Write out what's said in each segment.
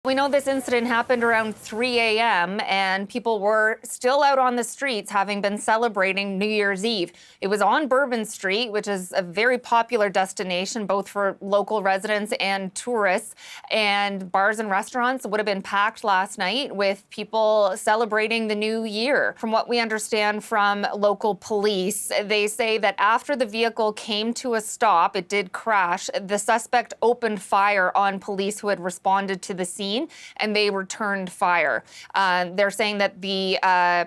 We know this incident happened around 3 a.m. and people were still out on the streets having been celebrating New Year's Eve. It was on Bourbon Street, which is a very popular destination both for local residents and tourists. And bars and restaurants would have been packed last night with people celebrating the new year. From what we understand from local police, they say that after the vehicle came to a stop, it did crash. The suspect opened fire on police who had responded to the scene, and they returned fire. They're saying that the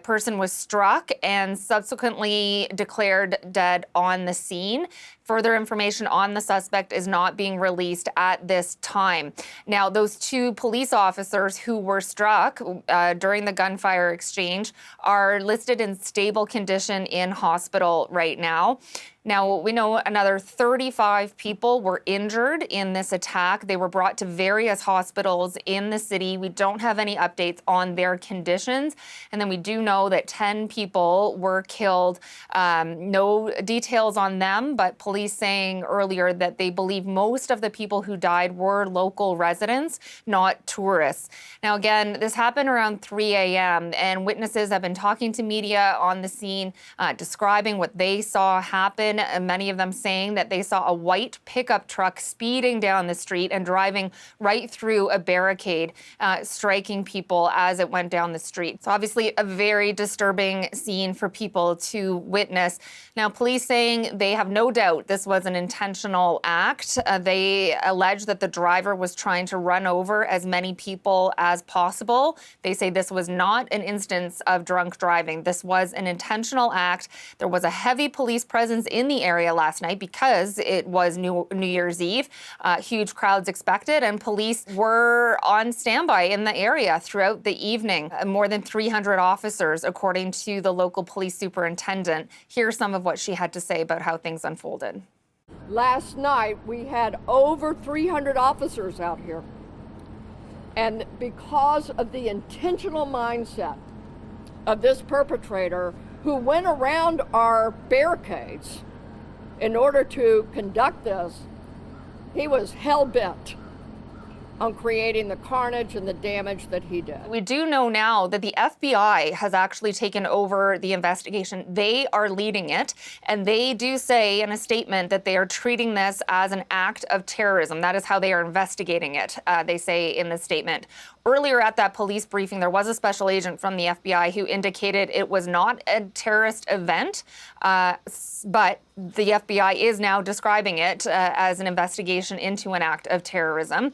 person was struck and subsequently declared dead on the scene. Further information on the suspect is not being released at this time. Now, those two police officers who were struck during the gunfire exchange are listed in stable condition in hospital right now. Now, we know another 35 people were injured in this attack. They were brought to various hospitals in the city. We don't have any updates on their conditions. And then we do know that 10 people were killed. No details on them, but police saying earlier that they believe most of the people who died were local residents, not tourists. Now, again, this happened around 3 a.m. and witnesses have been talking to media on the scene, describing what they saw happen. Many of them saying that they saw a white pickup truck speeding down the street and driving right through a barricade, striking people as it went down the street. So obviously a very disturbing scene for people to witness. Now, police saying they have no doubt this was an intentional act. They allege that the driver was trying to run over as many people as possible. They say this was not an instance of drunk driving. This was an intentional act. There was a heavy police presence in the area last night because it was New Year's Eve. Huge crowds expected, and police were on standby in the area throughout the evening. More than 300 officers, according to the local police superintendent. Here's some of what she had to say about how things unfolded. Last night, we had over 300 officers out here. And because of the intentional mindset of this perpetrator who went around our barricades in order to conduct this, he was hell-bent on creating the carnage and the damage that he did. We do know now that the FBI has actually taken over the investigation. They are leading it, and they do say in a statement that they are treating this as an act of terrorism. That is how they are investigating it, they say in the statement. Earlier at that police briefing, there was a special agent from the FBI who indicated it was not a terrorist event, but the FBI is now describing it as an investigation into an act of terrorism.